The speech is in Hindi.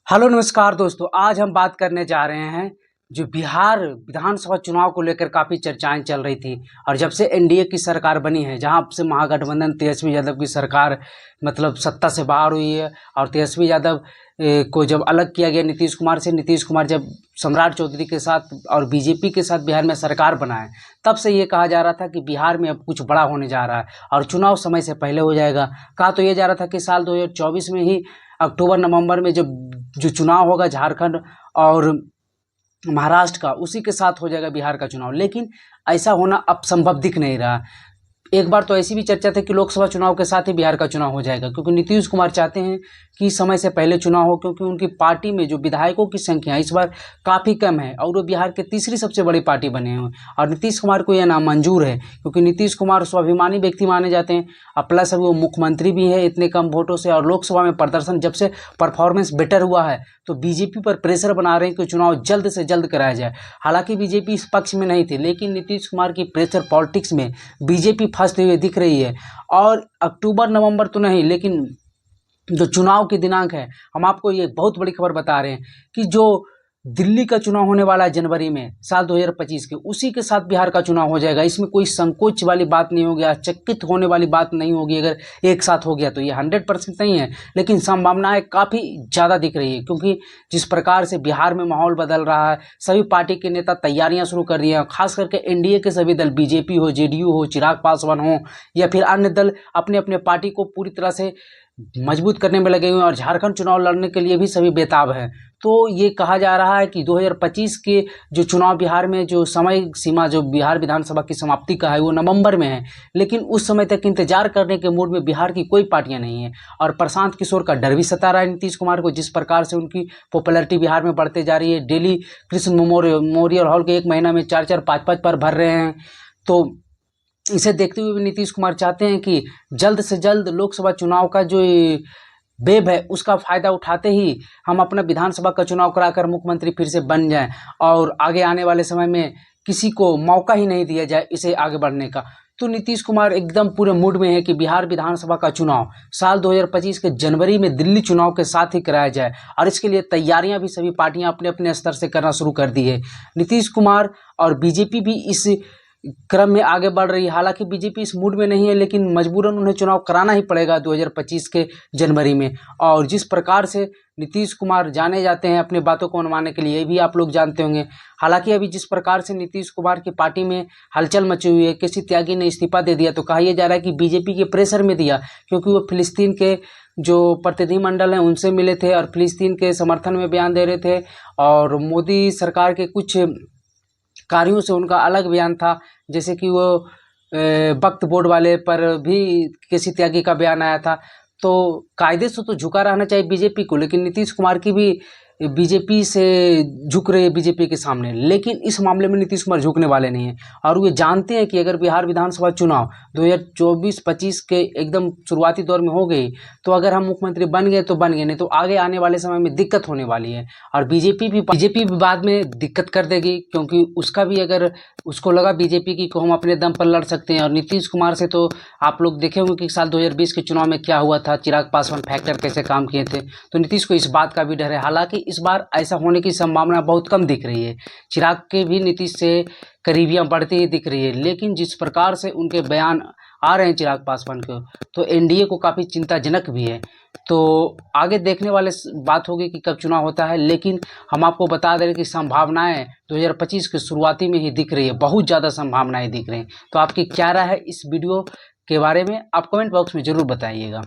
हेलो नमस्कार दोस्तों, आज हम बात करने जा रहे हैं जो बिहार विधानसभा चुनाव को लेकर काफ़ी चर्चाएं चल रही थी। और जब से एनडीए की सरकार बनी है, जहां से महागठबंधन तेजस्वी यादव की सरकार मतलब सत्ता से बाहर हुई है और तेजस्वी यादव को जब अलग किया गया नीतीश कुमार से, नीतीश कुमार जब सम्राट चौधरी के साथ और बीजेपी के साथ बिहार में सरकार बनाए, तब से ये कहा जा रहा था कि बिहार में अब कुछ बड़ा होने जा रहा है और चुनाव समय से पहले हो जाएगा। कहा तो ये जा रहा था कि साल 2024 में ही अक्टूबर नवंबर में जब जो चुनाव होगा झारखंड और महाराष्ट्र का, उसी के साथ हो जाएगा बिहार का चुनाव। लेकिन ऐसा होना अब संभव दिख नहीं रहा। एक बार तो ऐसी भी चर्चा थी कि लोकसभा चुनाव के साथ ही बिहार का चुनाव हो जाएगा, क्योंकि नीतीश कुमार चाहते हैं कि समय से पहले चुनाव हो, क्योंकि उनकी पार्टी में जो विधायकों की संख्या इस बार काफ़ी कम है और वो बिहार के तीसरी सबसे बड़ी पार्टी बने हुए हैं। और नीतीश कुमार को यह नामंजूर है, क्योंकि नीतीश कुमार स्वाभिमानी व्यक्ति माने जाते हैं और प्लस अभी वो मुख्यमंत्री भी है इतने कम वोटों से। और लोकसभा में प्रदर्शन जब से परफॉर्मेंस बेटर हुआ है, तो बीजेपी पर प्रेशर बना रहे हैं कि चुनाव जल्द से जल्द कराया जाए। हालांकि बीजेपी इस पक्ष में नहीं थी, लेकिन नीतीश कुमार की प्रेशर पॉलिटिक्स में बीजेपी फंसते हुए दिख रही है। और अक्टूबर नवंबर तो नहीं, लेकिन जो चुनाव की दिनांक है, हम आपको ये बहुत बड़ी खबर बता रहे हैं कि जो दिल्ली का चुनाव होने वाला है जनवरी में साल 2025 के, उसी के साथ बिहार का चुनाव हो जाएगा। इसमें कोई संकोच वाली बात नहीं होगी, आश्चर्यचकित होने वाली बात नहीं होगी अगर एक साथ हो गया तो। ये 100% नहीं है, लेकिन संभावनाएं काफ़ी ज़्यादा दिख रही है, क्योंकि जिस प्रकार से बिहार में माहौल बदल रहा है, सभी पार्टी के नेता तैयारियां शुरू कर दिए हैं। खास करके एनडीए के सभी दल, बीजेपी हो, जेडीयू हो, चिराग पासवान हो या फिर अन्य दल, अपने अपने पार्टी को पूरी तरह से मजबूत करने में लगे हुए हैं और झारखंड चुनाव लड़ने के लिए भी सभी बेताब हैं। तो ये कहा जा रहा है कि 2025 के जो चुनाव बिहार में जो समय सीमा जो बिहार विधानसभा की समाप्ति का है, वो नवंबर में है। लेकिन उस समय तक इंतजार करने के मूड में बिहार की कोई पार्टियां नहीं है। और प्रशांत किशोर का डर भी सता रहा है नीतीश कुमार को, जिस प्रकार से उनकी पॉपुलैरिटी बिहार में बढ़ते जा रही है। डेली कृष्ण मेमोरियल हॉल के एक महीना में 4-4, 5-5 पर भर रहे हैं। तो इसे देखते हुए भी नीतीश कुमार चाहते हैं कि जल्द से जल्द लोकसभा चुनाव का जो वेब है, उसका फायदा उठाते ही हम अपना विधानसभा का चुनाव कराकर मुख्यमंत्री फिर से बन जाएं और आगे आने वाले समय में किसी को मौका ही नहीं दिया जाए इसे आगे बढ़ने का। तो नीतीश कुमार एकदम पूरे मूड में है कि बिहार विधानसभा का चुनाव साल 2025 के जनवरी में दिल्ली चुनाव के साथ ही कराया जाए। और इसके लिए तैयारियां भी सभी पार्टियां अपने अपने स्तर से करना शुरू कर दी है। नीतीश कुमार और बीजेपी भी इस क्रम में आगे बढ़ रही है। हालांकि बीजेपी इस मूड में नहीं है, लेकिन मजबूरन उन्हें चुनाव कराना ही पड़ेगा 2025 के जनवरी में। और जिस प्रकार से नीतीश कुमार जाने जाते हैं अपनी बातों को मनवाने के लिए, ये भी आप लोग जानते होंगे। हालांकि अभी जिस प्रकार से नीतीश कुमार की पार्टी में हलचल मची हुई है, केसी त्यागी ने इस्तीफा दे दिया, तो कहा यह जा रहा है कि बीजेपी के प्रेशर में दिया, क्योंकि वो फिलिस्तीन के जो प्रतिनिधिमंडल हैं उनसे मिले थे और फिलिस्तीन के समर्थन में बयान दे रहे थे। और मोदी सरकार के कुछ कार्यों से उनका अलग बयान था, जैसे कि वो वक्फ बोर्ड वाले पर भी केसी त्यागी का बयान आया था। तो कायदे से तो झुका रहना चाहिए बीजेपी को, लेकिन नीतीश कुमार की भी बीजेपी से झुक रही है बीजेपी के सामने। लेकिन इस मामले में नीतीश कुमार झुकने वाले नहीं हैं और वे जानते हैं कि अगर बिहार विधानसभा चुनाव 2024-25 के एकदम शुरुआती दौर में हो गई, तो अगर हम मुख्यमंत्री बन गए तो बन गए, नहीं तो आगे आने वाले समय में दिक्कत होने वाली है। और बीजेपी भी बाद में दिक्कत कर देगी, क्योंकि उसका भी अगर उसको लगा बीजेपी की को हम अपने दम पर लड़ सकते हैं। और नीतीश कुमार से तो आप लोग देखे होंगे कि साल 2020 के चुनाव में क्या हुआ था, चिराग पासवान फैक्टर कैसे काम किए थे। तो नीतीश को इस बात का भी डर है। हालांकि इस बार ऐसा होने की संभावना बहुत कम दिख रही है। चिराग के भी नीतीश से करीबियां बढ़ती ही दिख रही है, लेकिन जिस प्रकार से उनके बयान आ रहे हैं चिराग पासवान को, तो एनडीए को काफ़ी चिंताजनक भी है। तो आगे देखने वाले बात होगी कि कब चुनाव होता है। लेकिन हम आपको बता दें कि संभावनाएं 2025 की शुरुआती में ही दिख रही है, बहुत ज़्यादा संभावनाएं दिख रही हैं। तो आपकी क्या राय है इस वीडियो के बारे में, आप कमेंट बॉक्स में ज़रूर बताइएगा।